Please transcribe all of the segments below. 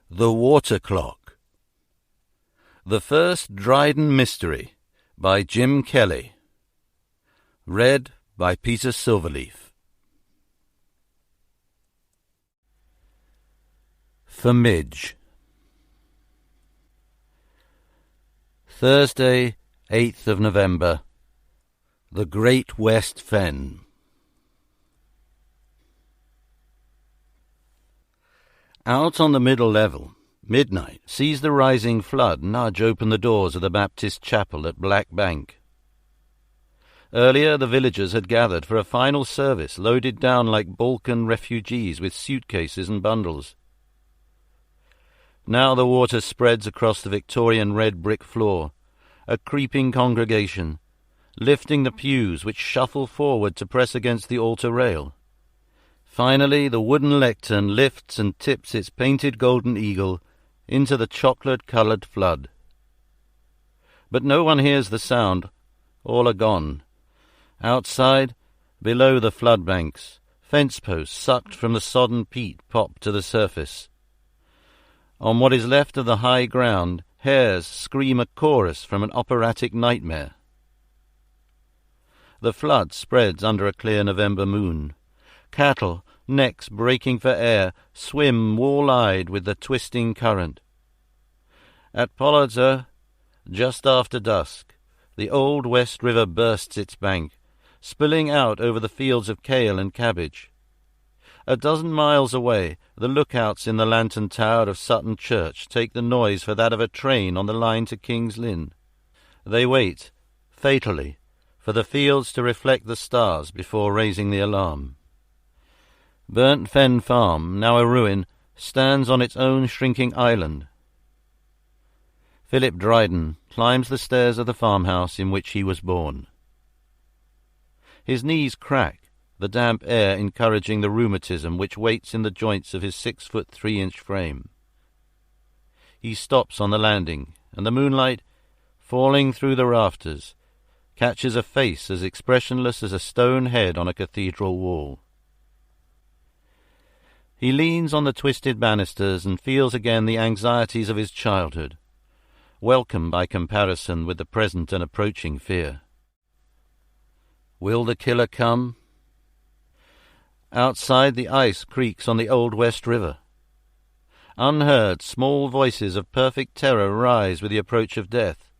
The Water Clock. The First Dryden Mystery by Jim Kelly. Read by Peter Silverleaf. For Midge. Thursday, 8th of November. The Great West Fen. Out on the middle level, midnight sees the rising flood nudge open the doors of the Baptist chapel at Black Bank. Earlier the villagers had gathered for a final service, loaded down like Balkan refugees with suitcases and bundles. Now the water spreads across the Victorian red brick floor, a creeping congregation, lifting the pews which shuffle forward to press against the altar rail. Finally, the wooden lectern lifts and tips its painted golden eagle into the chocolate-coloured flood. But no one hears the sound. All are gone. Outside, below the flood banks, fence posts sucked from the sodden peat pop to the surface. On what is left of the high ground, hares scream a chorus from an operatic nightmare. The flood spreads under a clear November moon. Cattle, necks breaking for air, swim wall-eyed with the twisting current. At Pollardser, just after dusk, the old West River bursts its bank, spilling out over the fields of kale and cabbage. A dozen miles away, the lookouts in the lantern tower of Sutton Church take the noise for that of a train on the line to King's Lynn. They wait, fatally, for the fields to reflect the stars before raising the alarm. Burnt Fen Farm, now a ruin, stands on its own shrinking island. Philip Dryden climbs the stairs of the farmhouse in which he was born. His knees crack, the damp air encouraging the rheumatism which waits in the joints of his 6-foot-3-inch frame. He stops on the landing, and the moonlight, falling through the rafters, catches a face as expressionless as a stone head on a cathedral wall. He leans on the twisted banisters and feels again the anxieties of his childhood, welcome by comparison with the present and approaching fear. Will the killer come? Outside, the ice creaks on the old West River. Unheard, small voices of perfect terror rise with the approach of death.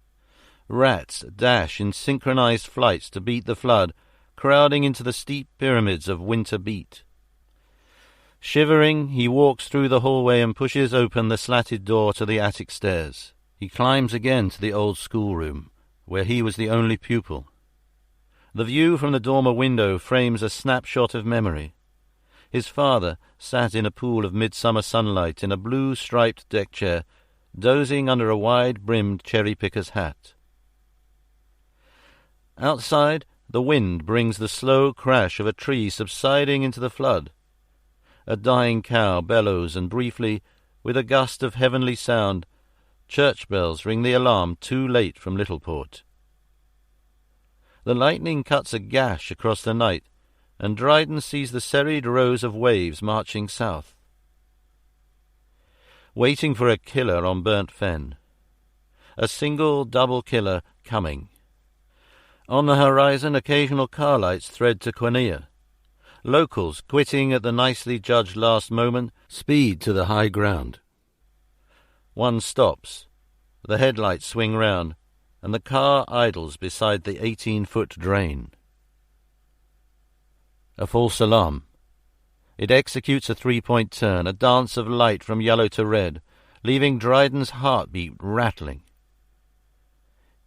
Rats dash in synchronized flights to beat the flood, crowding into the steep pyramids of winter beat. Shivering, he walks through the hallway and pushes open the slatted door to the attic stairs. He climbs again to the old schoolroom, where he was the only pupil. The view from the dormer window frames a snapshot of memory. His father sat in a pool of midsummer sunlight in a blue-striped deck chair, dozing under a wide-brimmed cherry-picker's hat. Outside, the wind brings the slow crash of a tree subsiding into the flood. A dying cow bellows, and briefly, with a gust of heavenly sound, church bells ring the alarm too late from Littleport. The lightning cuts a gash across the night, and Dryden sees the serried rows of waves marching south. Waiting for a killer on Burnt Fen. A single double killer coming. On the horizon, occasional car lights thread to Quinea. Locals, quitting at the nicely judged last moment, speed to the high ground. One stops. The headlights swing round, and the car idles beside the 18-foot drain. A false alarm. It executes a 3-point turn, a dance of light from yellow to red, leaving Dryden's heartbeat rattling.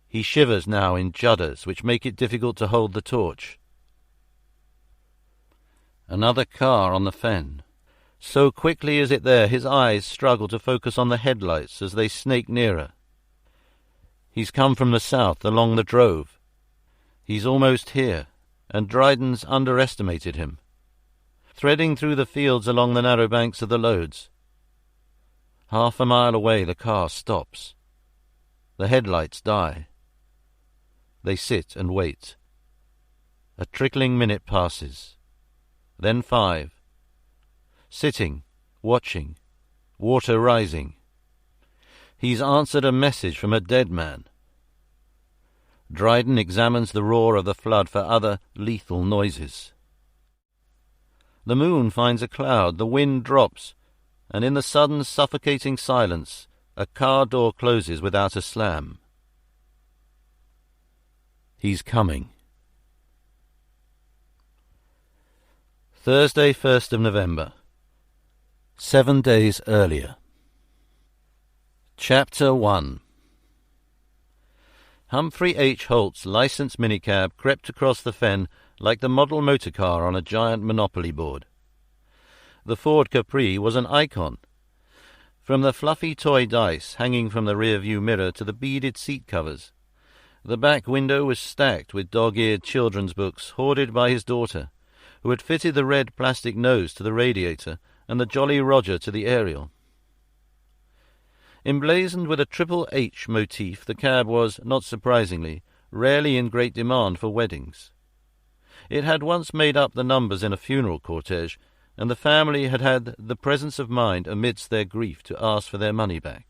He shivers now in judders which make it difficult to hold the torch. Another car on the fen. So quickly is it there, his eyes struggle to focus on the headlights as they snake nearer. He's come from the south, along the drove. He's almost here, and Dryden's underestimated him. Threading through the fields along the narrow banks of the Loads. Half a mile away the car stops. The headlights die. They sit and wait. A trickling minute passes. Then 5. Sitting, watching, Water rising. He's answered a message from a dead man. Dryden examines the roar of the flood for other lethal noises. The moon finds a cloud, the wind drops, and in the sudden suffocating silence a car door closes without a slam. He's coming. Thursday, 1st of November. 7 days earlier. Chapter 1. Humphrey H. Holt's licensed minicab crept across the fen like the model motor car on a giant Monopoly board. The Ford Capri was an icon. From the fluffy toy dice hanging from the rear-view mirror to the beaded seat covers, the back window was stacked with dog-eared children's books hoarded by his daughter, who had fitted the red plastic nose to the radiator and the Jolly Roger to the aerial. Emblazoned with a Triple H motif, the cab was, not surprisingly, rarely in great demand for weddings. It had once made up the numbers in a funeral cortege, and the family had had the presence of mind amidst their grief to ask for their money back.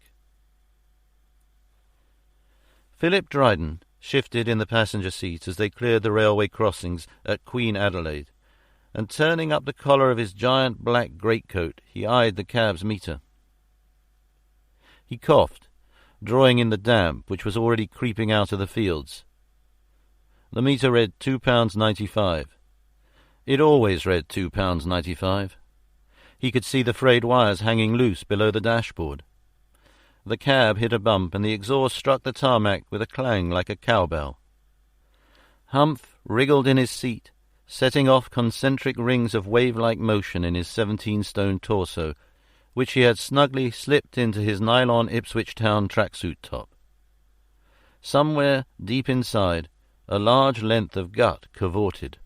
Philip Dryden shifted in the passenger seat as they cleared the railway crossings at Queen Adelaide, and turning up the collar of his giant black greatcoat, he eyed the cab's meter. He coughed, drawing in the damp which was already creeping out of the fields. The meter read £2.95. It always read £2.95. He could see the frayed wires hanging loose below the dashboard. The cab hit a bump, and the exhaust struck the tarmac with a clang like a cowbell. Humph wriggled in his seat, setting off concentric rings of wave-like motion in his 17-stone torso, which he had snugly slipped into his nylon Ipswich Town tracksuit top. Somewhere deep inside, a large length of gut cavorted.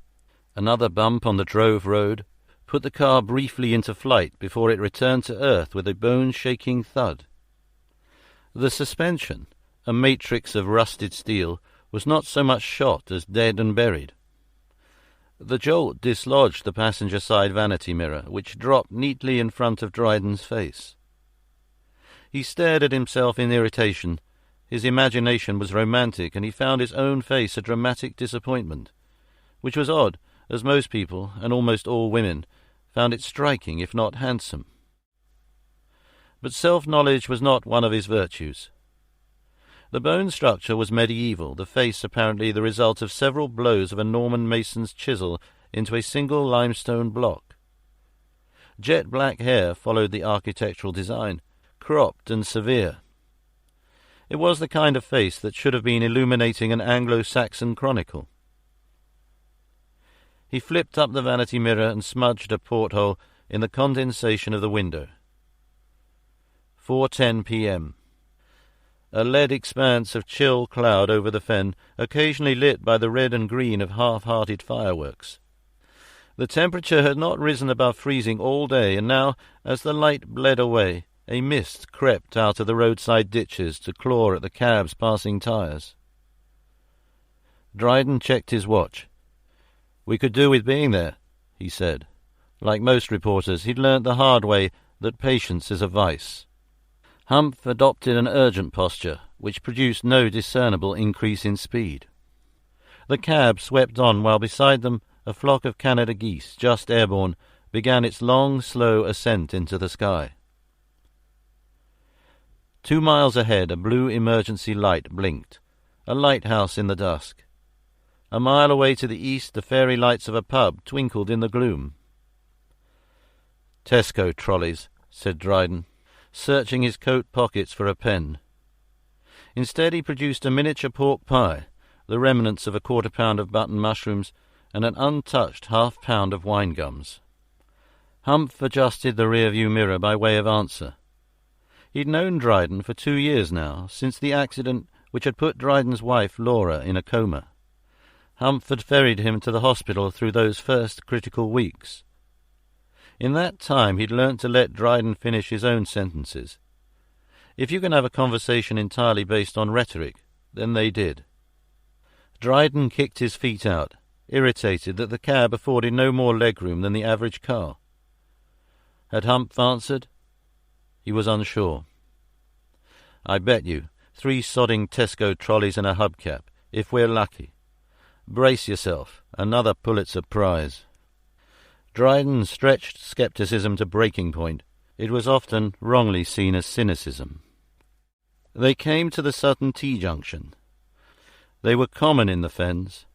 Another bump on the drove road put the car briefly into flight before it returned to earth with a bone-shaking thud. The suspension, a matrix of rusted steel, was not so much shot as dead and buried. The jolt dislodged the passenger side vanity mirror, which dropped neatly in front of Dryden's face. He stared at himself in irritation. His imagination was romantic, and he found his own face a dramatic disappointment, which was odd, as most people, and almost all women, found it striking, if not handsome. But self-knowledge was not one of his virtues. The bone structure was medieval, the face apparently the result of several blows of a Norman mason's chisel into a single limestone block. Jet-black hair followed the architectural design, cropped and severe. It was the kind of face that should have been illuminating an Anglo-Saxon chronicle. He flipped up the vanity mirror and smudged a porthole in the condensation of the window. 4:10 p.m. A lead expanse of chill cloud over the fen, occasionally lit by the red and green of half-hearted fireworks. The temperature had not risen above freezing all day, and now, as the light bled away, a mist crept out of the roadside ditches to claw at the cab's passing tyres. Dryden checked his watch. "We could do with being there," he said. Like most reporters, he'd learnt the hard way that patience is a vice. Humph adopted an urgent posture, which produced no discernible increase in speed. The cab swept on, while beside them a flock of Canada geese, just airborne, began its long, slow ascent into the sky. 2 miles ahead a blue emergency light blinked, a lighthouse in the dusk. A mile away to the east the fairy lights of a pub twinkled in the gloom. "Tesco trolleys," said Dryden, searching his coat pockets for a pen. Instead he produced a miniature pork pie, the remnants of a quarter-pound of button mushrooms, and an untouched half-pound of wine gums. Humph adjusted the rear-view mirror by way of answer. He'd known Dryden for 2 years now, since the accident which had put Dryden's wife Laura in a coma. Humph had ferried him to the hospital through those first critical weeks. In that time he'd learnt to let Dryden finish his own sentences. If you can have a conversation entirely based on rhetoric, then they did. Dryden kicked his feet out, irritated that the cab afforded no more legroom than the average car. Had Humph answered? He was unsure. "I bet you 3 sodding Tesco trolleys and a hubcap, if we're lucky. Brace yourself, another Pulitzer Prize." Dryden stretched scepticism to breaking point. It was often wrongly seen as cynicism. They came to the Sutton T-junction. They were common in the Fens,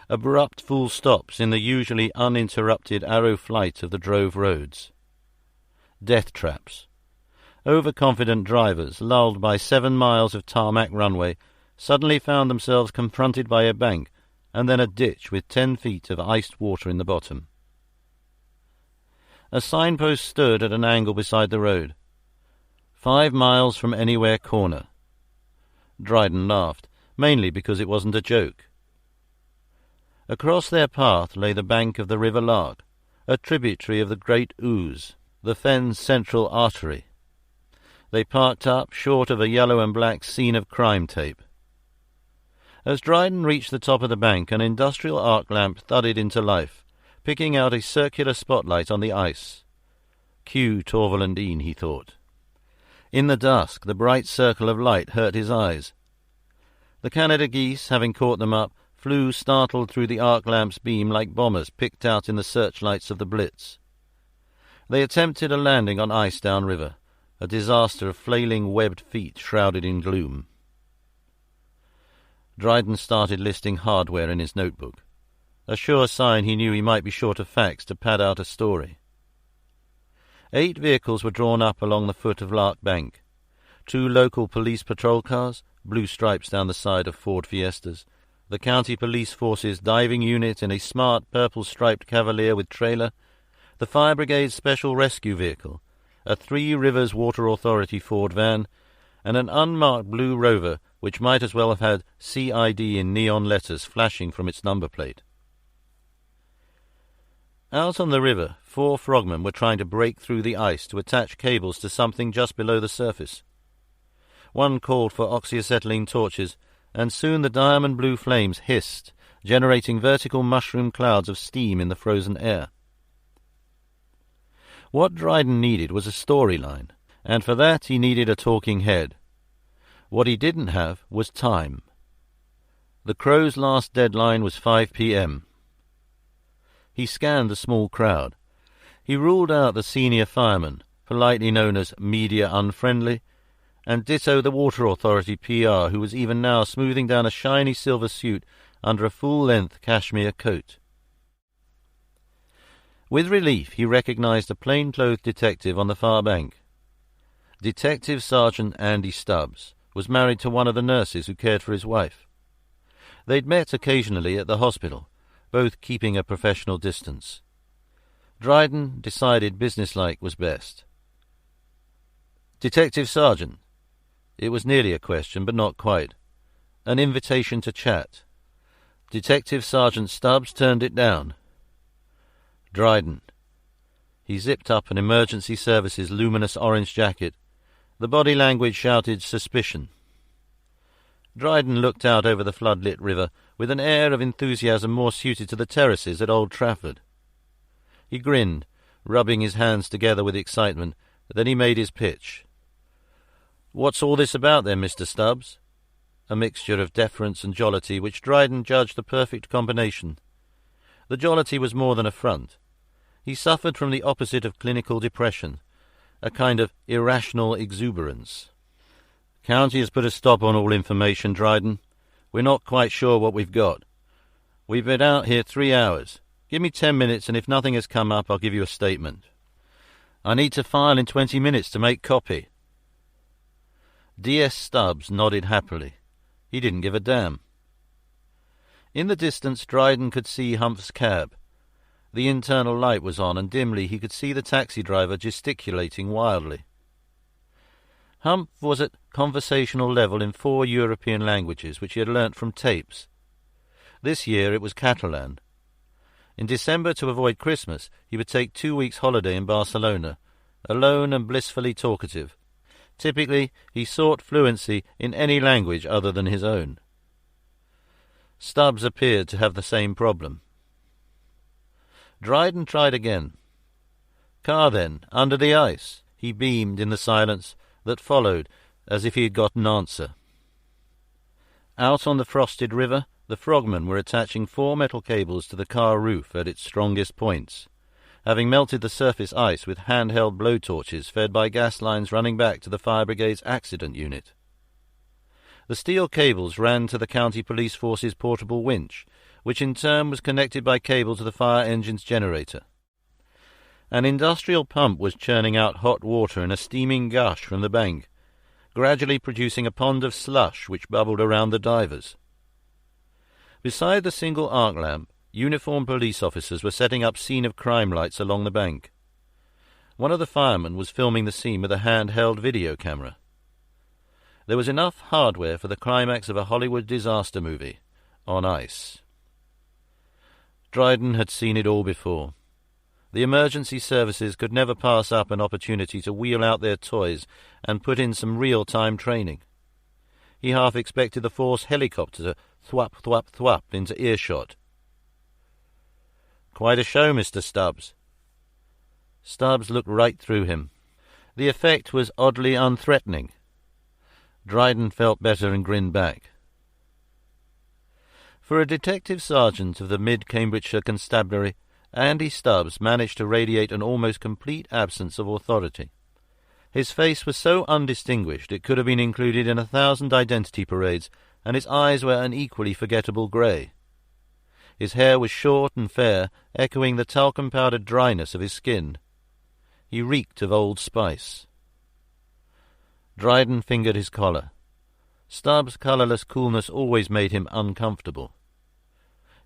abrupt full stops in the usually uninterrupted arrow flight of the drove roads. Death traps. Overconfident drivers, lulled by 7 miles of tarmac runway, suddenly found themselves confronted by a bank and then a ditch with 10 feet of iced water in the bottom. A signpost stood at an angle beside the road. 5 miles from anywhere corner. Dryden laughed, mainly because it wasn't a joke. Across their path lay the bank of the River Lark, a tributary of the Great Ouse, the Fens' central artery. They parked up short of a yellow and black scene of crime tape. As Dryden reached the top of the bank, an industrial arc lamp thudded into life, picking out a circular spotlight on the ice. Cue Torval and Dean, he thought. In the dusk, the bright circle of light hurt his eyes. The Canada geese, having caught them up, flew startled through the arc lamp's beam like bombers picked out in the searchlights of the Blitz. They attempted a landing on ice downriver, a disaster of flailing webbed feet shrouded in gloom. Dryden started listing hardware in his notebook, a sure sign he knew he might be short of facts to pad out a story. 8 vehicles were drawn up along the foot of Lark Bank. 2 local police patrol cars, blue stripes down the side of Ford Fiestas, the county police force's diving unit in a smart purple-striped Cavalier with trailer, the fire brigade's special rescue vehicle, a 3 Rivers Water Authority Ford van, and an unmarked blue Rover which might as well have had CID in neon letters flashing from its number plate. Out on the river, 4 frogmen were trying to break through the ice to attach cables to something just below the surface. One called for oxyacetylene torches, and soon the diamond blue flames hissed, generating vertical mushroom clouds of steam in the frozen air. What Dryden needed was a storyline, and for that he needed a talking head. What he didn't have was time. The Crow's last deadline was 5 p.m. He scanned the small crowd. He ruled out the senior fireman, politely known as media unfriendly, and ditto the Water Authority PR, who was even now smoothing down a shiny silver suit under a full-length cashmere coat. With relief he recognized a plain-clothed detective on the far bank. Detective Sergeant Andy Stubbs was married to one of the nurses who cared for his wife. They'd met occasionally at the hospital, both keeping a professional distance. Dryden decided businesslike was best. "Detective Sergeant." It was nearly a question, but not quite. An invitation to chat. Detective Sergeant Stubbs turned it down. Dryden. He zipped up an emergency services luminous orange jacket. The body language shouted suspicion. Dryden looked out over the flood-lit river with an air of enthusiasm more suited to the terraces at Old Trafford. He grinned, rubbing his hands together with excitement. Then he made his pitch. "What's all this about then, Mr. Stubbs?" A mixture of deference and jollity which Dryden judged the perfect combination. The jollity was more than a front. He suffered from the opposite of clinical depression, a kind of irrational exuberance. "County has put a stop on all information, Dryden. We're not quite sure what we've got. We've been out here 3 hours. Give me 10 minutes, and if nothing has come up, I'll give you a statement. I need to file in 20 minutes to make copy." D.S. Stubbs nodded happily. He didn't give a damn. In the distance, Dryden could see Hump's cab. The internal light was on, and dimly he could see the taxi driver gesticulating wildly. Hump was at conversational level in 4 European languages, which he had learnt from tapes. This year it was Catalan. In December, to avoid Christmas, he would take 2 weeks' holiday in Barcelona, alone and blissfully talkative. Typically, he sought fluency in any language other than his own. Stubbs appeared to have the same problem. Dryden tried again. "Car, then, under the ice. He beamed in the silence that followed, as if he had got an answer. Out on the frosted river, the frogmen were attaching 4 metal cables to the car roof at its strongest points, having melted the surface ice with handheld blowtorches fed by gas lines running back to the fire brigade's accident unit. The steel cables ran to the county police force's portable winch, which in turn was connected by cable to the fire engine's generator. An industrial pump was churning out hot water in a steaming gush from the bank, gradually producing a pond of slush which bubbled around the divers. Beside the single arc lamp, uniformed police officers were setting up scene-of-crime lights along the bank. One of the firemen was filming the scene with a handheld video camera. There was enough hardware for the climax of a Hollywood disaster movie, on ice. Dryden had seen it all before. The emergency services could never pass up an opportunity to wheel out their toys and put in some real-time training. He half expected the force helicopter to thwap, thwap, thwap into earshot. "Quite a show, Mr. Stubbs." Stubbs looked right through him. The effect was oddly unthreatening. Dryden felt better and grinned back. For a detective sergeant of the mid-Cambridgeshire Constabulary, Andy Stubbs managed to radiate an almost complete absence of authority. His face was so undistinguished it could have been included in 1,000 identity parades, and his eyes were an equally forgettable grey. His hair was short and fair, echoing the talcum-powdered dryness of his skin. He reeked of Old Spice. Dryden fingered his collar. Stubbs' colourless coolness always made him uncomfortable.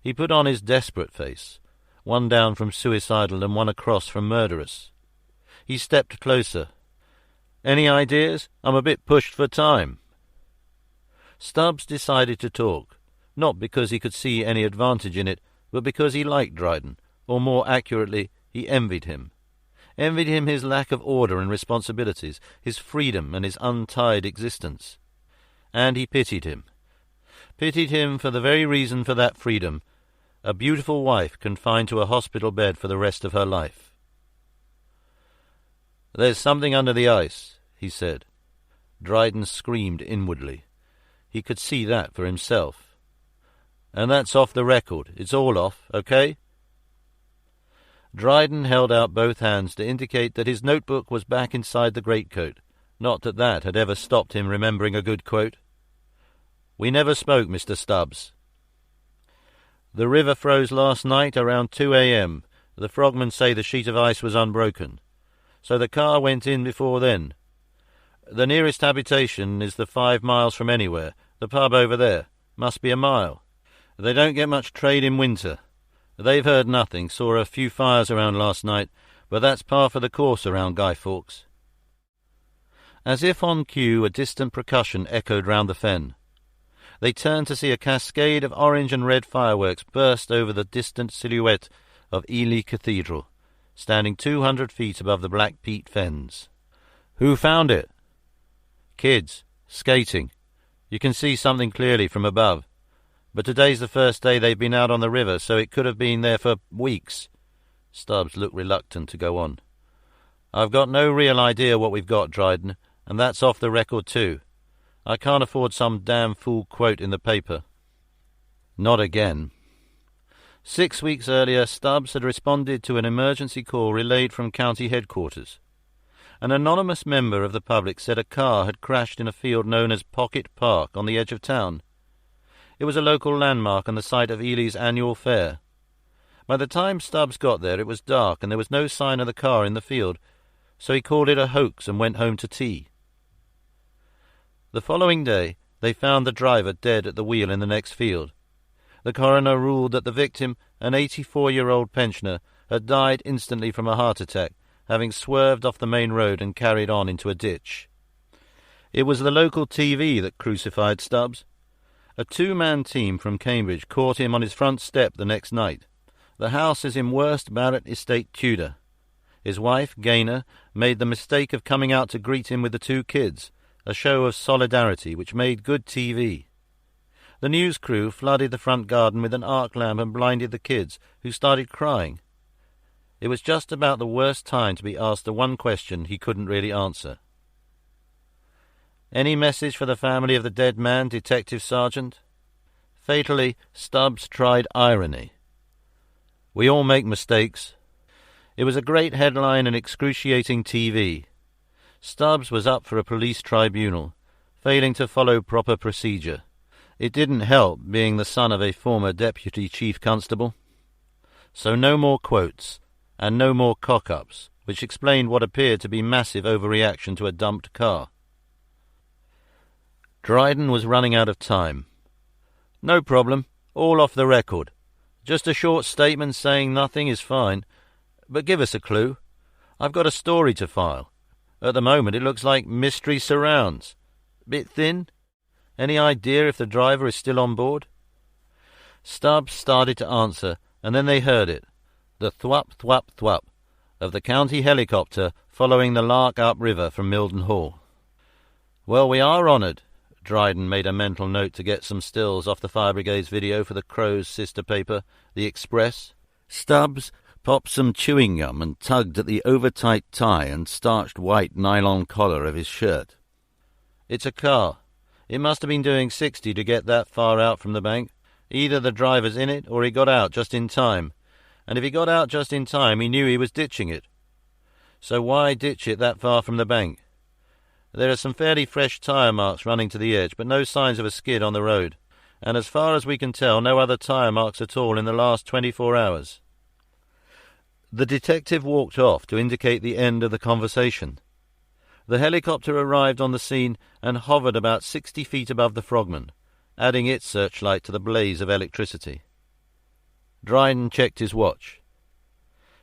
He put on his desperate face, one down from suicidal and one across from murderous. He stepped closer. "Any ideas? I'm a bit pushed for time." Stubbs decided to talk, not because he could see any advantage in it, but because he liked Dryden, or more accurately, he envied him. Envied him his lack of order and responsibilities, his freedom and his untied existence. And he pitied him. Pitied him for the very reason for that freedom, a beautiful wife confined to a hospital bed for the rest of her life. "There's something under the ice," he said. Dryden screamed inwardly. He could see that for himself. "And that's off the record. It's all off, okay?" Dryden held out both hands to indicate that his notebook was back inside the greatcoat, not that that had ever stopped him remembering a good quote. "We never spoke, Mr. Stubbs." "The river froze last night around 2 a.m. The frogmen say the sheet of ice was unbroken. So the car went in before then. The nearest habitation is the 5 miles from anywhere. The pub over there. Must be a mile. They don't get much trade in winter. They've heard nothing, saw a few fires around last night, but that's par for the course around Guy Fawkes." As if on cue, a distant percussion echoed round the fen. They turned to see a cascade of orange and red fireworks burst over the distant silhouette of Ely Cathedral, standing 200 feet above the black peat fens. "Who found it?" "Kids, skating. You can see something clearly from above. But today's the first day they've been out on the river, so it could have been there for weeks." Stubbs looked reluctant to go on. "I've got no real idea what we've got, Dryden, and that's off the record too. I can't afford some damn fool quote in the paper." Not again. 6 weeks earlier, Stubbs had responded to an emergency call relayed from county headquarters. An anonymous member of the public said a car had crashed in a field known as Pocket Park on the edge of town. It was a local landmark and the site of Ely's annual fair. By the time Stubbs got there, it was dark and there was no sign of the car in the field, so he called it a hoax and went home to tea. The following day, they found the driver dead at the wheel in the next field. The coroner ruled that the victim, an 84-year-old pensioner, had died instantly from a heart attack, having swerved off the main road and carried on into a ditch. It was the local TV that crucified Stubbs. A 2-man team from Cambridge caught him on his front step the next night. The house is in worst Barrett Estate Tudor. His wife, Gaynor, made the mistake of coming out to greet him with the 2 kids, a show of solidarity which made good TV. The news crew flooded the front garden with an arc lamp and blinded the kids, who started crying. It was just about the worst time to be asked the one question he couldn't really answer. "Any message for the family of the dead man, Detective Sergeant?" Fatally, Stubbs tried irony. "We all make mistakes." It was a great headline and excruciating TV. Stubbs was up for a police tribunal, failing to follow proper procedure. It didn't help being the son of a former deputy chief constable. So no more quotes, and no more cock-ups, which explained what appeared to be massive overreaction to a dumped car. Dryden was running out of time. "No problem, all off the record. Just a short statement saying nothing is fine, but give us a clue. I've got a story to file. At the moment it looks like mystery surrounds. Bit thin? Any idea if the driver is still on board?" Stubbs started to answer, and then they heard it, the thwap, thwap, thwap of the county helicopter following the Lark up river from Milden Hall. "Well, we are honoured." Dryden made a mental note to get some stills off the Fire Brigade's video for the Crow's sister paper, The Express. Stubbs popped some chewing gum and tugged at the over-tight tie and starched white nylon collar of his shirt. "It's a car. It must have been doing 60 to get that far out from the bank. Either the driver's in it or he got out just in time. And if he got out just in time, he knew he was ditching it. So why ditch it that far from the bank? There are some fairly fresh tyre marks running to the edge, but no signs of a skid on the road. And as far as we can tell, no other tyre marks at all in the last 24 hours. The detective walked off to indicate the end of the conversation. The helicopter arrived on the scene and hovered about 60 feet above the Frogman, adding its searchlight to the blaze of electricity. Dryden checked his watch.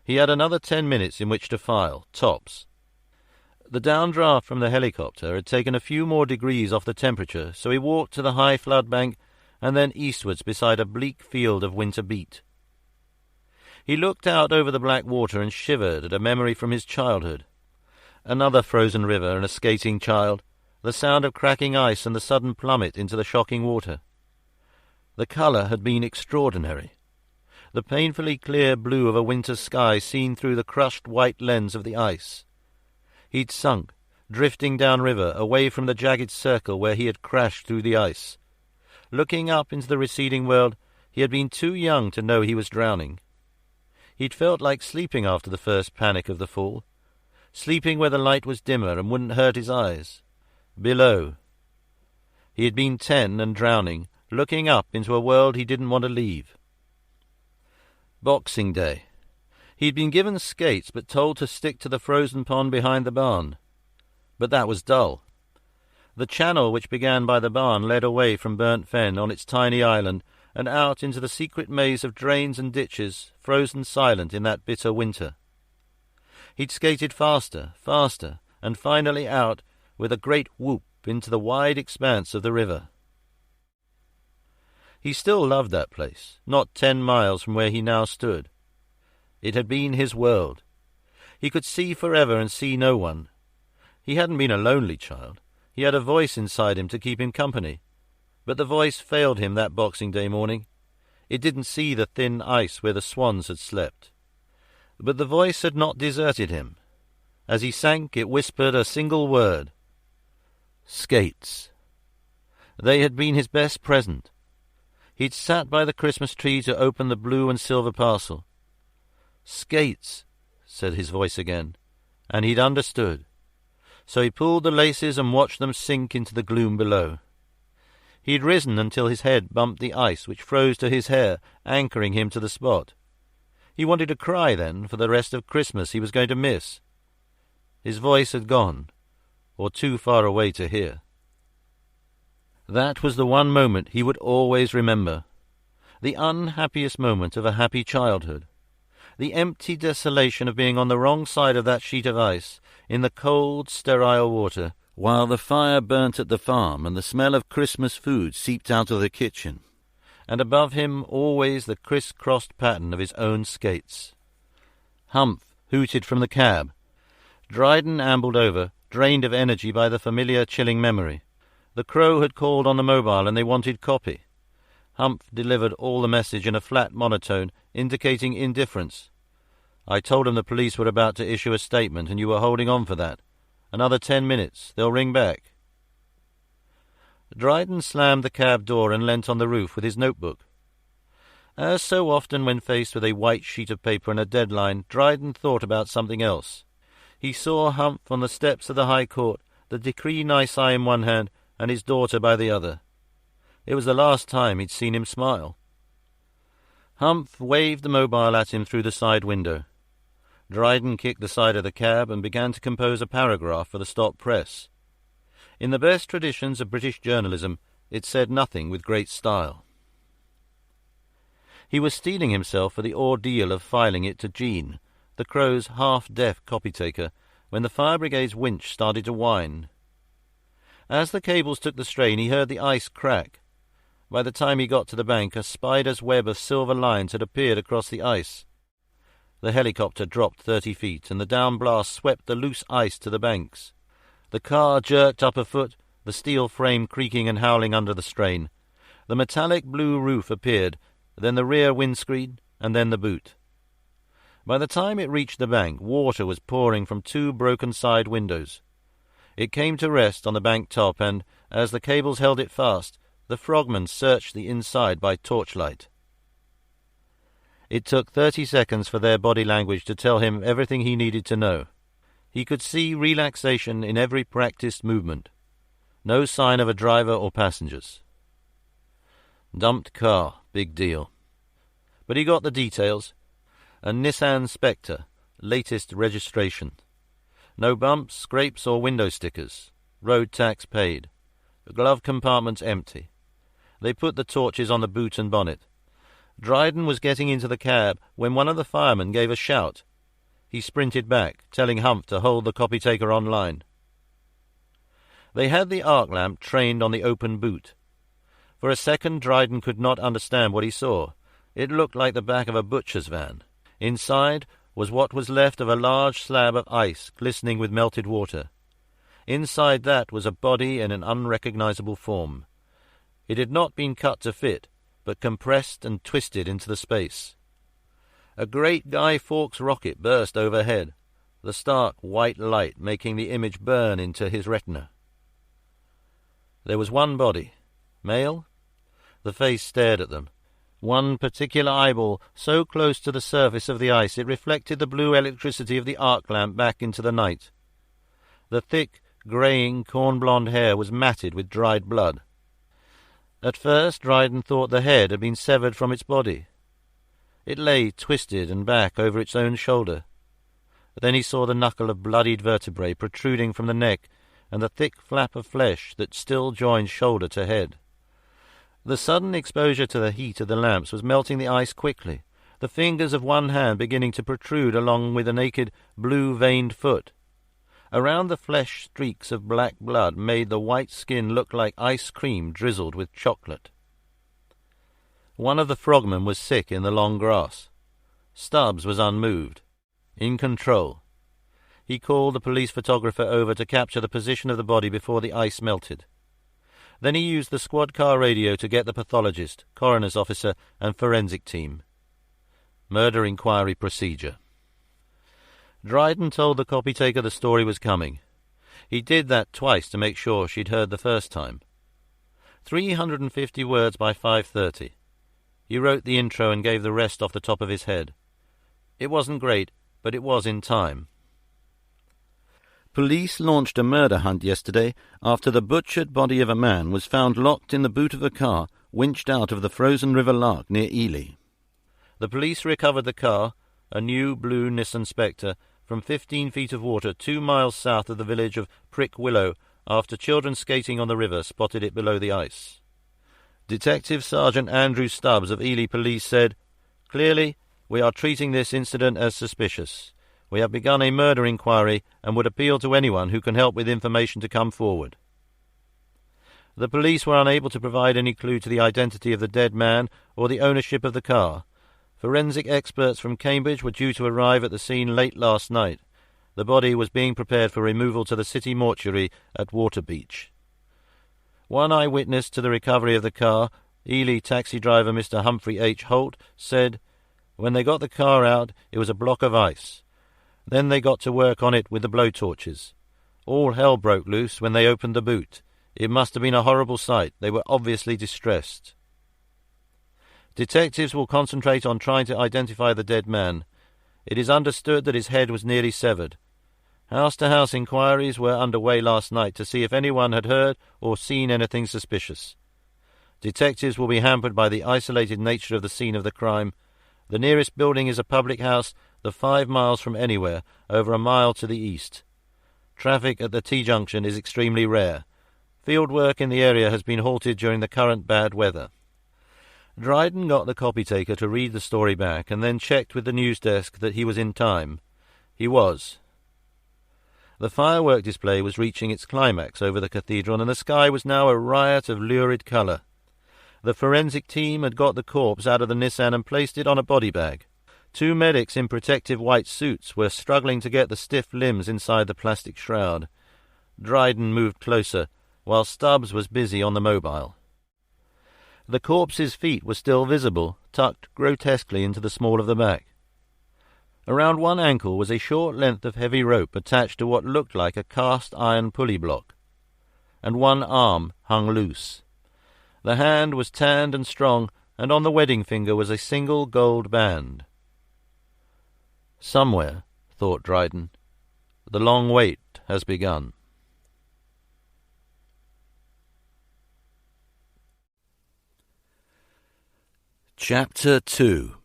He had another 10 minutes in which to file, tops. The downdraft from the helicopter had taken a few more degrees off the temperature, so he walked to the high flood bank and then eastwards beside a bleak field of winter beet. He looked out over the black water and shivered at a memory from his childhood. Another frozen river and a skating child, the sound of cracking ice and the sudden plummet into the shocking water. The colour had been extraordinary. The painfully clear blue of a winter sky seen through the crushed white lens of the ice. He'd sunk, drifting downriver, away from the jagged circle where he had crashed through the ice. Looking up into the receding world, he had been too young to know he was drowning. He'd felt like sleeping after the first panic of the fall, sleeping where the light was dimmer and wouldn't hurt his eyes. Below. He had been 10 and drowning, looking up into a world he didn't want to leave. Boxing Day. He'd been given skates but told to stick to the frozen pond behind the barn. But that was dull. The channel which began by the barn led away from Burnt Fen on its tiny island and out into the secret maze of drains and ditches, frozen silent in that bitter winter. He'd skated faster, faster, and finally out with a great whoop into the wide expanse of the river. He still loved that place, not 10 miles from where he now stood. It had been his world. He could see forever and see no one. He hadn't been a lonely child. He had a voice inside him to keep him company. But the voice failed him that Boxing Day morning. It didn't see the thin ice where the swans had slept. But the voice had not deserted him. As he sank, it whispered a single word. Skates. They had been his best present. He'd sat by the Christmas tree to open the blue and silver parcel. Skates, said his voice again, and he'd understood. So he pulled the laces and watched them sink into the gloom below. He'd risen until his head bumped the ice which froze to his hair, anchoring him to the spot. He wanted to cry then for the rest of Christmas he was going to miss. His voice had gone, or too far away to hear. That was the one moment he would always remember, the unhappiest moment of a happy childhood, the empty desolation of being on the wrong side of that sheet of ice, in the cold, sterile water, while the fire burnt at the farm and the smell of Christmas food seeped out of the kitchen, and above him always the criss-crossed pattern of his own skates. Humph hooted from the cab. Dryden ambled over, drained of energy by the familiar chilling memory. The Crow had called on the mobile and they wanted copy. Humph delivered all the message in a flat monotone, indicating indifference. I told them the police were about to issue a statement and you were holding on for that. Another 10 minutes. They'll ring back." Dryden slammed the cab door and leant on the roof with his notebook. As so often when faced with a white sheet of paper and a deadline, Dryden thought about something else. He saw Humph on the steps of the High Court, the decree nisi in one hand and his daughter by the other. It was the last time he'd seen him smile. Humph waved the mobile at him through the side window. Dryden kicked the side of the cab and began to compose a paragraph for the stop press. In the best traditions of British journalism, it said nothing with great style. He was steeling himself for the ordeal of filing it to Jean, the Crow's half-deaf copy-taker, when the fire brigade's winch started to whine. As the cables took the strain, he heard the ice crack. By the time he got to the bank, a spider's web of silver lines had appeared across the ice. The helicopter dropped 30 feet, and the down-blast swept the loose ice to the banks. The car jerked up a foot, the steel frame creaking and howling under the strain. The metallic blue roof appeared, then the rear windscreen, and then the boot. By the time it reached the bank, water was pouring from 2 broken side windows. It came to rest on the bank top, and, as the cables held it fast, the frogmen searched the inside by torchlight. It took 30 seconds for their body language to tell him everything he needed to know. He could see relaxation in every practiced movement. No sign of a driver or passengers. Dumped car, big deal. But he got the details. A Nissan Spectre, latest registration. No bumps, scrapes or window stickers. Road tax paid. The glove compartments empty. They put the torches on the boot and bonnet. Dryden was getting into the cab when one of the firemen gave a shout. He sprinted back, telling Humph to hold the copy-taker on line. They had the arc lamp trained on the open boot. For a second Dryden could not understand what he saw. It looked like the back of a butcher's van. Inside was what was left of a large slab of ice glistening with melted water. Inside that was a body in an unrecognizable form. It had not been cut to fit, but compressed and twisted into the space. A great Guy Fawkes rocket burst overhead, the stark white light making the image burn into his retina. There was one body. Male? The face stared at them. One particular eyeball, so close to the surface of the ice it reflected the blue electricity of the arc lamp back into the night. The thick, greying, corn-blonde hair was matted with dried blood. At first Dryden thought the head had been severed from its body. It lay twisted and back over its own shoulder. Then he saw the knuckle of bloodied vertebrae protruding from the neck and the thick flap of flesh that still joined shoulder to head. The sudden exposure to the heat of the lamps was melting the ice quickly, the fingers of one hand beginning to protrude along with a naked, blue-veined foot. Around the flesh streaks of black blood made the white skin look like ice cream drizzled with chocolate. One of the frogmen was sick in the long grass. Stubbs was unmoved, in control. He called the police photographer over to capture the position of the body before the ice melted. Then he used the squad car radio to get the pathologist, coroner's officer, and forensic team. Murder inquiry procedure. Dryden told the copy-taker the story was coming. He did that twice to make sure she'd heard the first time. 350 words by 5:30. He wrote the intro and gave the rest off the top of his head. It wasn't great, but it was in time. Police launched a murder hunt yesterday after the butchered body of a man was found locked in the boot of a car winched out of the frozen River Lark near Ely. The police recovered the car, a new blue Nissan Spectre, from 15 feet of water 2 miles south of the village of Prick Willow after children skating on the river spotted it below the ice. Detective Sergeant Andrew Stubbs of Ely Police said, "Clearly, we are treating this incident as suspicious. We have begun a murder inquiry and would appeal to anyone who can help with information to come forward." The police were unable to provide any clue to the identity of the dead man or the ownership of the car. Forensic experts from Cambridge were due to arrive at the scene late last night. The body was being prepared for removal to the city mortuary at Waterbeach. One eyewitness to the recovery of the car, Ely taxi driver Mr. Humphrey H. Holt, said, When they got the car out, it was a block of ice. Then they got to work on it with the blowtorches. All hell broke loose when they opened the boot. It must have been a horrible sight. They were obviously distressed. Detectives will concentrate on trying to identify the dead man. It is understood that his head was nearly severed. House-to-house inquiries were underway last night to see if anyone had heard or seen anything suspicious. Detectives will be hampered by the isolated nature of the scene of the crime. The nearest building is a public house, 5 miles from anywhere, over a mile to the east. Traffic at the T-junction is extremely rare. Field work in the area has been halted during the current bad weather. Dryden got the copy-taker to read the story back and then checked with the news desk that he was in time. He was. The firework display was reaching its climax over the cathedral, and the sky was now a riot of lurid colour. The forensic team had got the corpse out of the Nissan and placed it on a body bag. 2 medics in protective white suits were struggling to get the stiff limbs inside the plastic shroud. Dryden moved closer, while Stubbs was busy on the mobile. The corpse's feet were still visible, tucked grotesquely into the small of the back. Around one ankle was a short length of heavy rope attached to what looked like a cast-iron pulley block, and one arm hung loose. The hand was tanned and strong, and on the wedding finger was a single gold band. Somewhere, thought Dryden, the long wait has begun. Chapter 2.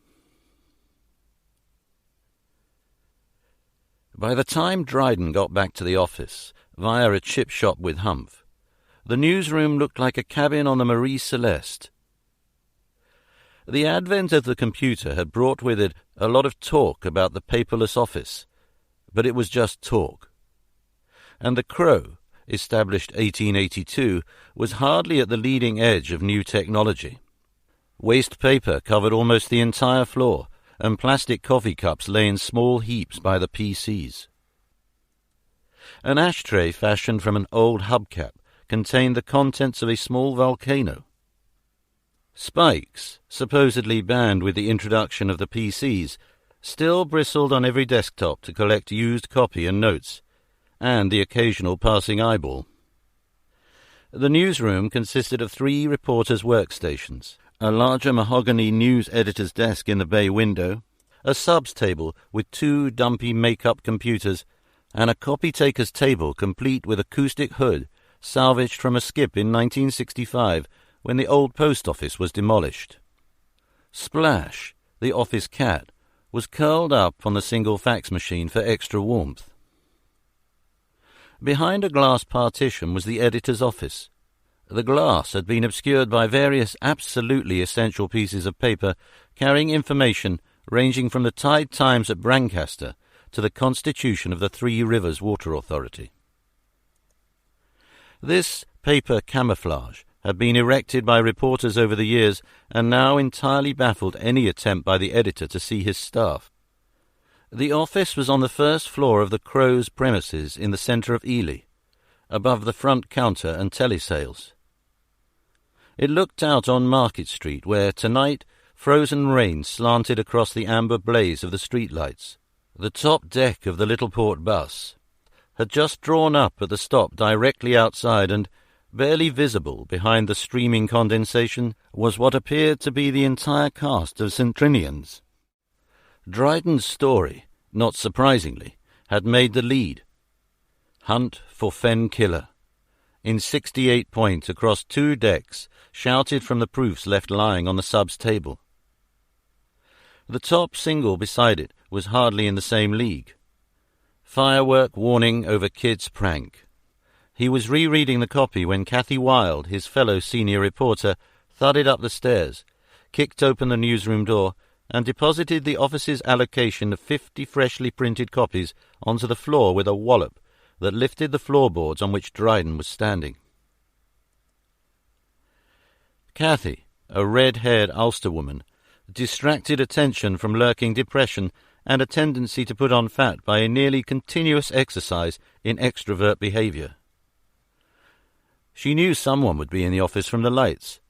By the time Dryden got back to the office, via a chip shop with Humph, the newsroom looked like a cabin on the Marie Celeste. The advent of the computer had brought with it a lot of talk about the paperless office, but it was just talk. And the Crow, established 1882, was hardly at the leading edge of new technology. Waste paper covered almost the entire floor, and plastic coffee cups lay in small heaps by the PCs. An ashtray fashioned from an old hubcap contained the contents of a small volcano. Spikes, supposedly banned with the introduction of the PCs, still bristled on every desktop to collect used copy and notes, and the occasional passing eyeball. The newsroom consisted of 3 reporters' workstations, a larger mahogany news editor's desk in the bay window, a subs table with 2 dumpy make-up computers, and a copy-taker's table complete with acoustic hood salvaged from a skip in 1965 when the old post office was demolished. Splash, the office cat, was curled up on the single fax machine for extra warmth. Behind a glass partition was the editor's office. The glass had been obscured by various absolutely essential pieces of paper carrying information ranging from the tide times at Brancaster to the constitution of the Three Rivers Water Authority. This paper camouflage had been erected by reporters over the years and now entirely baffled any attempt by the editor to see his staff. The office was on the first floor of the Crow's premises in the centre of Ely, above the front counter and telesales. It looked out on Market Street, where tonight frozen rain slanted across the amber blaze of the streetlights. The top deck of the Little Port bus had just drawn up at the stop directly outside, and barely visible behind the streaming condensation was what appeared to be the entire cast of St. Trinians. Dryden's story, not surprisingly, had made the lead. Hunt for Fen Killer, in 68 points across 2 decks, shouted from the proofs left lying on the sub's table. The top single beside it was hardly in the same league. Firework warning over kid's prank. He was rereading the copy when Cathy Wilde, his fellow senior reporter, thudded up the stairs, kicked open the newsroom door, and deposited the office's allocation of 50 freshly printed copies onto the floor with a wallop that lifted the floorboards on which Dryden was standing. Cathy, a red-haired Ulster woman, distracted attention from lurking depression and a tendency to put on fat by a nearly continuous exercise in extrovert behaviour. She knew someone would be in the office from the lights.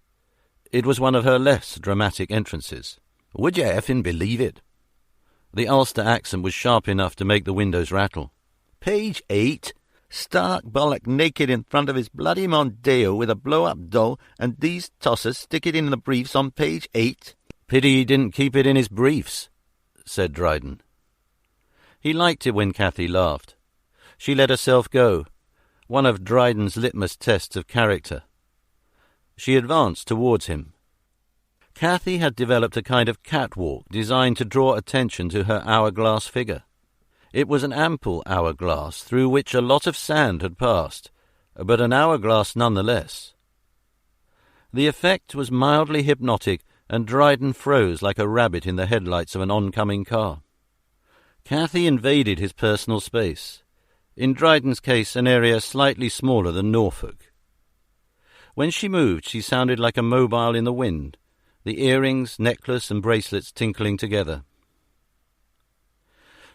It was one of her less dramatic entrances. Would you effing believe it? The Ulster accent was sharp enough to make the windows rattle. Page 8. Stark bollock naked in front of his bloody Mondeo with a blow-up doll, and these tossers stick it in the briefs on page 8. Pity he didn't keep it in his briefs, said Dryden. He liked it when Cathy laughed. She let herself go, one of Dryden's litmus tests of character. She advanced towards him. Cathy had developed a kind of catwalk designed to draw attention to her hourglass figure. It was an ample hourglass through which a lot of sand had passed, but an hourglass nonetheless. The effect was mildly hypnotic, and Dryden froze like a rabbit in the headlights of an oncoming car. Cathy invaded his personal space, in Dryden's case an area slightly smaller than Norfolk. When she moved, she sounded like a mobile in the wind, the earrings, necklace, and bracelets tinkling together.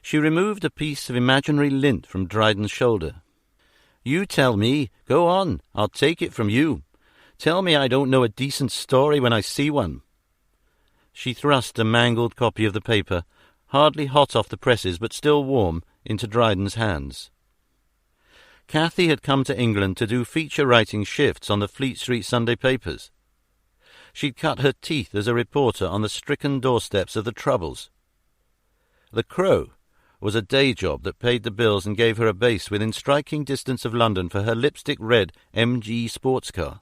She removed a piece of imaginary lint from Dryden's shoulder. "You tell me. Go on. I'll take it from you. Tell me I don't know a decent story when I see one." She thrust a mangled copy of the paper, hardly hot off the presses but still warm, into Dryden's hands. Cathy had come to England to do feature-writing shifts on the Fleet Street Sunday papers. She'd cut her teeth as a reporter on the stricken doorsteps of the Troubles. The Crow was a day job that paid the bills and gave her a base within striking distance of London for her lipstick-red MG sports car.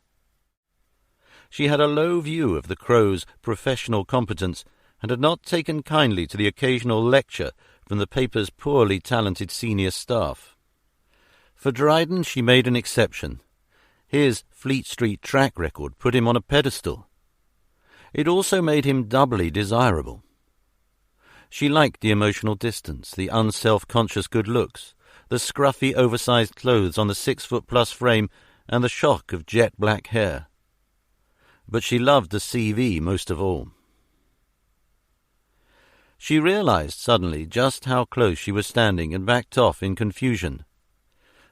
She had a low view of the Crow's professional competence and had not taken kindly to the occasional lecture from the paper's poorly talented senior staff. For Dryden she made an exception. His Fleet Street track record put him on a pedestal. It also made him doubly desirable. She liked the emotional distance, the unself-conscious good looks, the scruffy oversized clothes on the 6-foot-plus frame, and the shock of jet-black hair. But she loved the CV most of all. She realized suddenly just how close she was standing and backed off in confusion.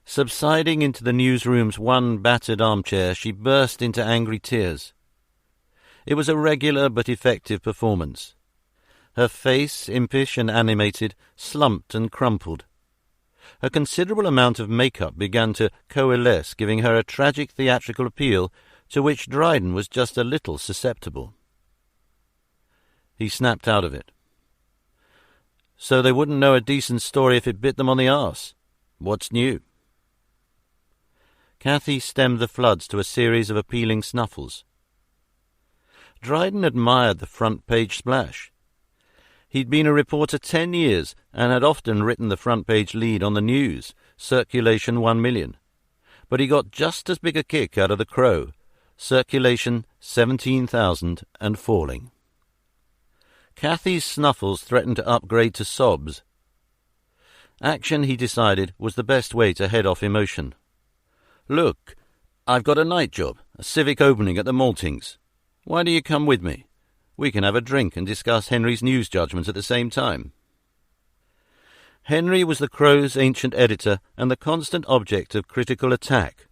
Subsiding into the newsroom's one battered armchair, she burst into angry tears. It was a regular but effective performance. Her face, impish and animated, slumped and crumpled. A considerable amount of makeup began to coalesce, giving her a tragic theatrical appeal to which Dryden was just a little susceptible. He snapped out of it. "So they wouldn't know a decent story if it bit them on the arse. What's new?" Cathy stemmed the floods to a series of appealing snuffles. Dryden admired the front-page splash. He'd been a reporter 10 years and had often written the front-page lead on the news, circulation 1 million. But he got just as big a kick out of the Crow, circulation 17,000 and falling. Cathy's snuffles threatened to upgrade to sobs. Action, he decided, was the best way to head off emotion. "Look, I've got a night job, a civic opening at the Maltings. Why do you come with me? We can have a drink and discuss Henry's news judgment at the same time." Henry was the Crow's ancient editor and the constant object of critical attack.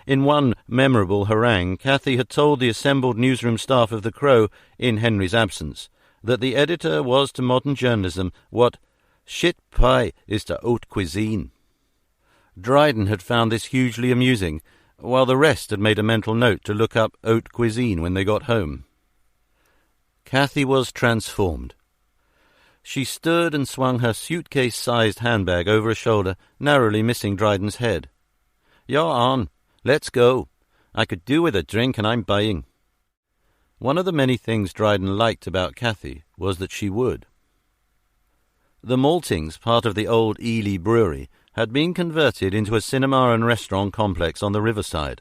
In one memorable harangue, Cathy had told the assembled newsroom staff of the Crow, in Henry's absence, that the editor was to modern journalism what shit pie is to haute cuisine. Dryden had found this hugely amusing, while the rest had made a mental note to look up haute cuisine when they got home. Cathy was transformed. She stood and swung her suitcase-sized handbag over her shoulder, narrowly missing Dryden's head. "You're on. Let's go. I could do with a drink and I'm buying." One of the many things Dryden liked about Cathy was that she would. The Maltings, part of the old Ely brewery, had been converted into a cinema and restaurant complex on the riverside.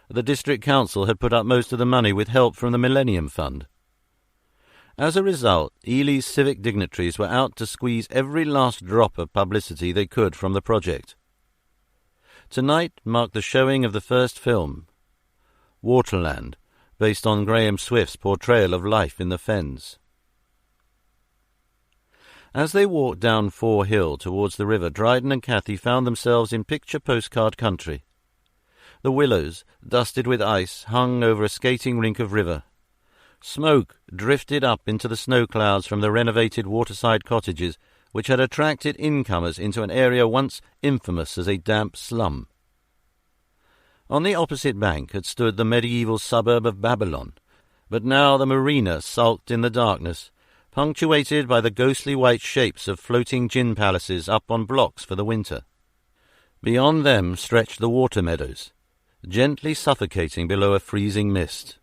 The district council had put up most of the money with help from the Millennium Fund. As a result, Ely's civic dignitaries were out to squeeze every last drop of publicity they could from the project. Tonight marked the showing of the first film, Waterland, based on Graham Swift's portrayal of life in the Fens. As they walked down Fore Hill towards the river, Dryden and Cathy found themselves in picture-postcard country. The willows, dusted with ice, hung over a skating rink of river. Smoke drifted up into the snow clouds from the renovated waterside cottages, which had attracted incomers into an area once infamous as a damp slum. On the opposite bank had stood the medieval suburb of Babylon, but now the marina sulked in the darkness, punctuated by the ghostly white shapes of floating gin palaces up on blocks for the winter. Beyond them stretched the water meadows, gently suffocating below a freezing mist.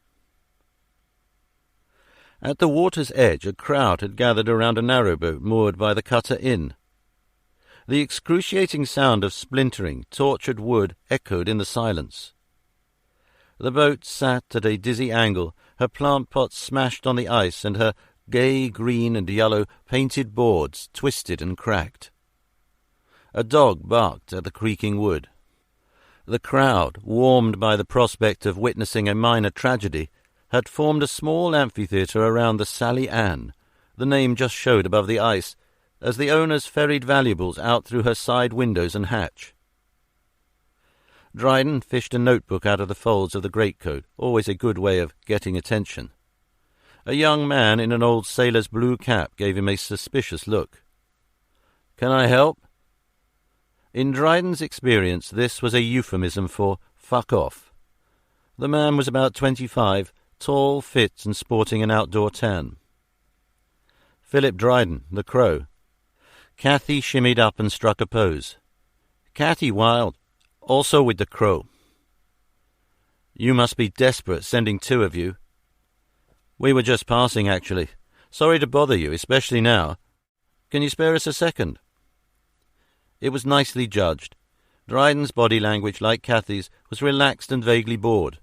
At the water's edge a crowd had gathered around a narrowboat moored by the Cutter Inn. The excruciating sound of splintering, tortured wood echoed in the silence. The boat sat at a dizzy angle, her plant pots smashed on the ice and her gay green and yellow painted boards twisted and cracked. A dog barked at the creaking wood. The crowd, warmed by the prospect of witnessing a minor tragedy, had formed a small amphitheatre around the Sally Ann, the name just showed above the ice, as the owners ferried valuables out through her side windows and hatch. Dryden fished a notebook out of the folds of the greatcoat, always a good way of getting attention. A young man in an old sailor's blue cap gave him a suspicious look. "Can I help?" In Dryden's experience, this was a euphemism for "fuck off." The man was about 25, tall, fit, and sporting an outdoor tan. Philip Dryden, the Crow. Cathy shimmied up and struck a pose. "Cathy Wilde, also with the Crow." "You must be desperate, sending two of you." "We were just passing, actually. Sorry to bother you, especially now. Can you spare us a second?" It was nicely judged. Dryden's body language, like Cathy's, was relaxed and vaguely bored.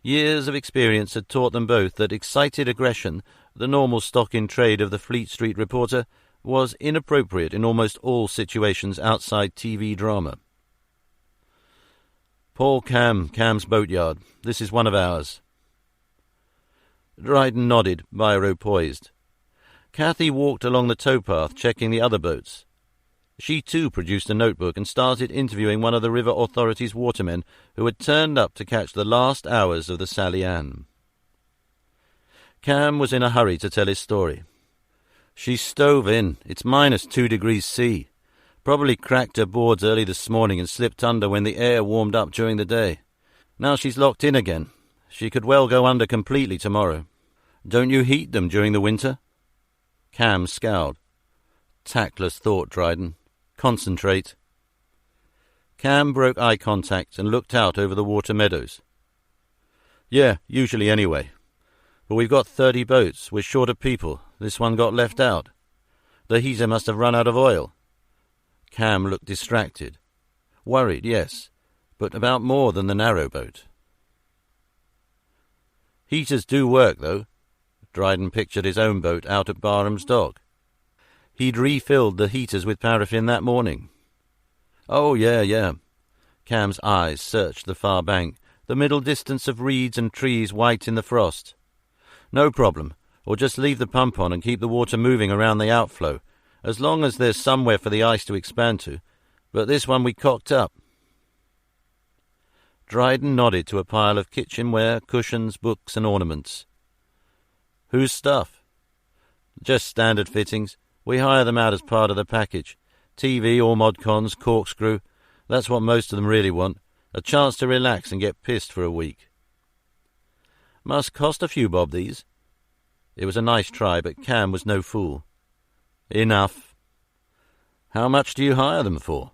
Years of experience had taught them both that excited aggression, the normal stock in trade of the Fleet Street reporter, was inappropriate in almost all situations outside TV drama. "Paul Cam's boatyard. This is one of ours." Dryden nodded, biro poised. Cathy walked along the towpath, checking the other boats. She too produced a notebook and started interviewing one of the River Authority's watermen who had turned up to catch the last hours of the Sally Ann. Cam was in a hurry to tell his story. "She stove in. It's -2 degrees C. Probably cracked her boards early this morning and slipped under when the air warmed up during the day. Now she's locked in again. She could well go under completely tomorrow." "Don't you heat them during the winter?" Cam scowled. "Tactless thought, Dryden. Concentrate." Cam broke eye contact and looked out over the water meadows. "Yeah, usually anyway. But we've got 30 boats. We're short of people. This one got left out. The heater must have run out of oil." Cam looked distracted. Worried, yes, but about more than the narrowboat. "Heaters do work, though." Dryden pictured his own boat out at Barham's Dock. He'd refilled the heaters with paraffin that morning. "Oh, yeah." Cam's eyes searched the far bank, the middle distance of reeds and trees white in the frost. "No problem. Or just leave the pump on and keep the water moving around the outflow, as long as there's somewhere for the ice to expand to. But this one we cocked up." Dryden nodded to a pile of kitchenware, cushions, books, and ornaments. "Whose stuff?" "Just standard fittings. We hire them out as part of the package. TV or modcons, corkscrew. That's what most of them really want. A chance to relax and get pissed for a week." "Must cost a few bob, these." It was a nice try, but Cam was no fool. "Enough." "How much do you hire them for?"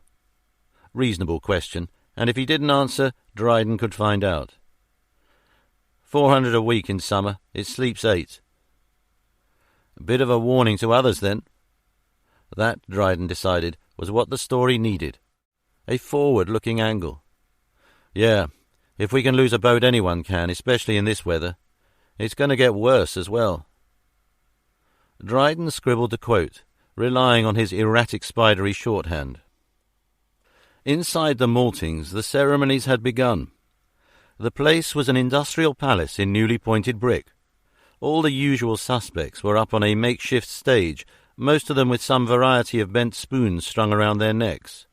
Reasonable question, and if he didn't answer, Dryden could find out. 400 a week in summer. It sleeps 8. A bit of a warning to others, then. That, Dryden decided, was what the story needed. A forward-looking angle. "Yeah, if we can lose a boat, anyone can, especially in this weather. It's going to get worse as well." Dryden scribbled the quote, relying on his erratic spidery shorthand. Inside the maltings, the ceremonies had begun. The place was an industrial palace in newly pointed brick. All the usual suspects were up on a makeshift stage, most of them with some variety of bent spoons strung around their necks.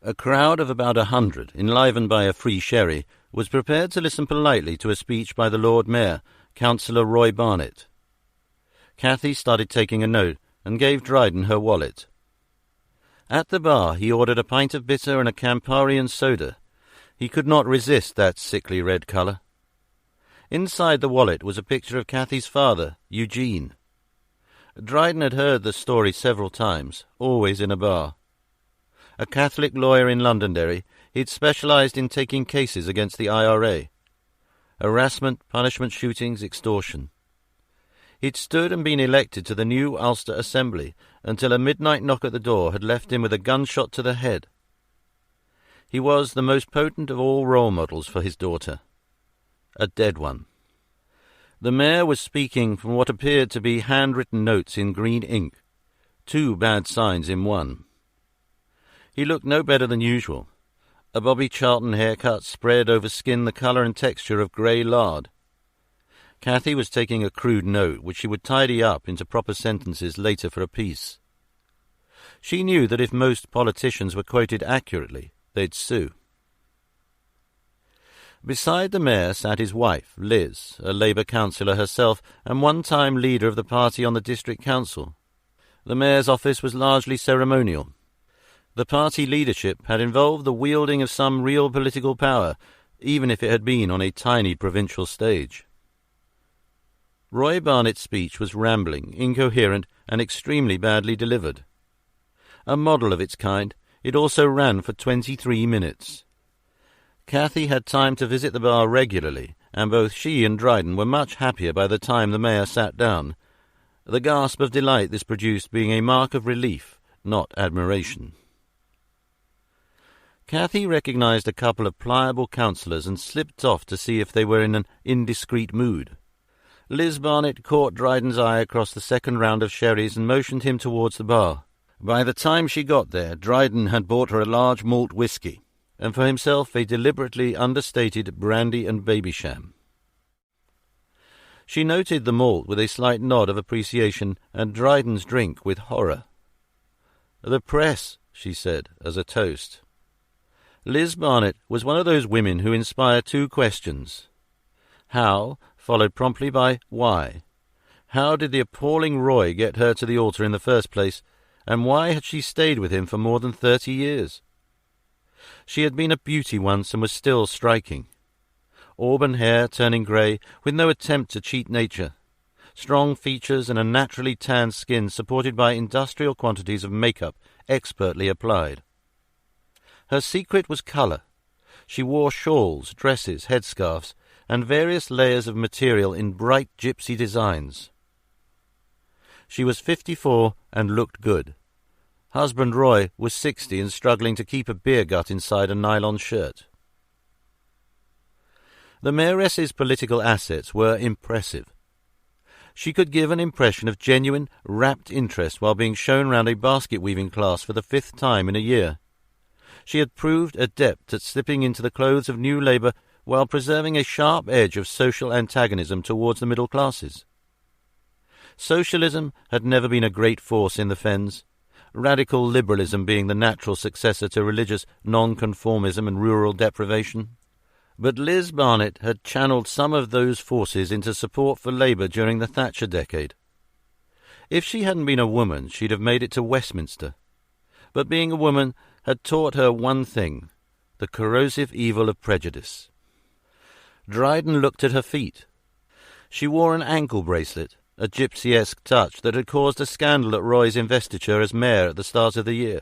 A crowd of about 100, enlivened by a free sherry, was prepared to listen politely to a speech by the Lord Mayor, Councillor Roy Barnett. Cathy started taking a note and gave Dryden her wallet. At the bar he ordered a pint of bitter and a Camparian soda. He could not resist that sickly red colour. Inside the wallet was a picture of Cathy's father, Eugene. Dryden had heard the story several times, always in a bar. A Catholic lawyer in Londonderry, he'd specialised in taking cases against the IRA. Harassment, punishment shootings, extortion. He'd stood and been elected to the new Ulster Assembly until a midnight knock at the door had left him with a gunshot to the head. He was the most potent of all role models for his daughter. A dead one. The mayor was speaking from what appeared to be handwritten notes in green ink, 2 bad signs in one. He looked no better than usual. A Bobby Charlton haircut spread over skin the colour and texture of grey lard. Cathy was taking a crude note which she would tidy up into proper sentences later for a piece. She knew that if most politicians were quoted accurately, they'd sue. Beside the mayor sat his wife, Liz, a Labour councillor herself and one-time leader of the party on the district council. The mayor's office was largely ceremonial. The party leadership had involved the wielding of some real political power, even if it had been on a tiny provincial stage. Roy Barnett's speech was rambling, incoherent, and extremely badly delivered. A model of its kind, it also ran for 23 minutes. Cathy had time to visit the bar regularly, and both she and Dryden were much happier by the time the mayor sat down, the gasp of delight this produced being a mark of relief, not admiration. Cathy recognised a couple of pliable councillors and slipped off to see if they were in an indiscreet mood. Liz Barnett caught Dryden's eye across the second round of sherries and motioned him towards the bar. By the time she got there, Dryden had bought her a large malt whisky, and for himself a deliberately understated brandy and babysham. She noted the malt with a slight nod of appreciation and Dryden's drink with horror. "The press," she said, as a toast. Liz Barnett was one of those women who inspire 2 questions. How, followed promptly by why. How did the appalling Roy get her to the altar in the first place, and why had she stayed with him for more than 30 years? She had been a beauty once and was still striking. Auburn hair turning grey, with no attempt to cheat nature. Strong features and a naturally tanned skin supported by industrial quantities of makeup expertly applied. Her secret was colour. She wore shawls, dresses, headscarves, and various layers of material in bright gypsy designs. She was 54 and looked good. Husband Roy was 60 and struggling to keep a beer gut inside a nylon shirt. The mayoress's political assets were impressive. She could give an impression of genuine, rapt interest while being shown round a basket-weaving class for the 5th time in a year. She had proved adept at slipping into the clothes of New Labour while preserving a sharp edge of social antagonism towards the middle classes. Socialism had never been a great force in the Fens, radical liberalism being the natural successor to religious nonconformism and rural deprivation. But Liz Barnett had channelled some of those forces into support for Labour during the Thatcher decade. If she hadn't been a woman, she'd have made it to Westminster. But being a woman had taught her one thing, the corrosive evil of prejudice. Dryden looked at her feet. She wore an ankle bracelet, a gypsy-esque touch that had caused a scandal at Roy's investiture as mayor at the start of the year.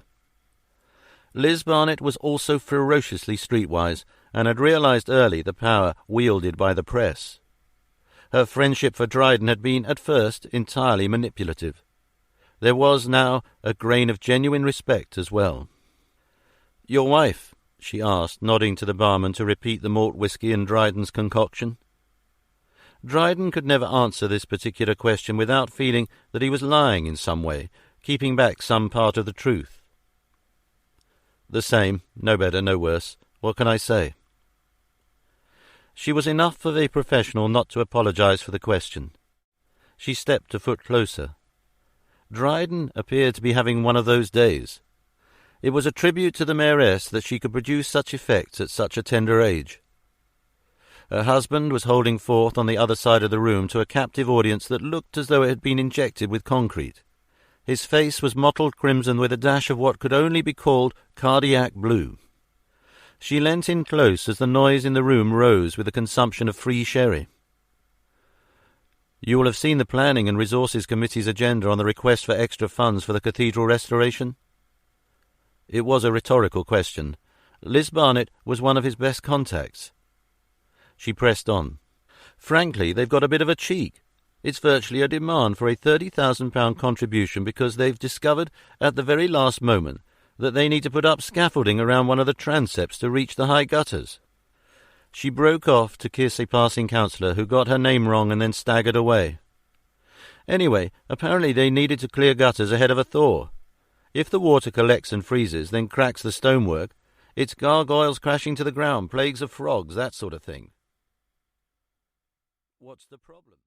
Liz Barnett was also ferociously streetwise and had realised early the power wielded by the press. Her friendship for Dryden had been, at first, entirely manipulative. There was now a grain of genuine respect as well. "Your wife?" she asked, nodding to the barman to repeat the malt whisky and Dryden's concoction. Dryden could never answer this particular question without feeling that he was lying in some way, keeping back some part of the truth. "The same, no better, no worse. What can I say?" She was enough of a professional not to apologise for the question. She stepped a foot closer. Dryden appeared to be having one of those days. It was a tribute to the mayoress that she could produce such effects at such a tender age. Her husband was holding forth on the other side of the room to a captive audience that looked as though it had been injected with concrete. His face was mottled crimson with a dash of what could only be called cardiac blue. She leant in close as the noise in the room rose with the consumption of free sherry. You will have seen the Planning and Resources Committee's agenda on the request for extra funds for the cathedral restoration. It was a rhetorical question. Liz Barnett was one of his best contacts. She pressed on. Frankly, they've got a bit of a cheek. It's virtually a demand for a £30,000 contribution because they've discovered at the very last moment that they need to put up scaffolding around one of the transepts to reach the high gutters. She broke off to kiss a passing councillor who got her name wrong and then staggered away. Anyway, apparently they needed to clear gutters ahead of a thaw. If the water collects and freezes, then cracks the stonework, it's gargoyles crashing to the ground, plagues of frogs, that sort of thing. What's the problem?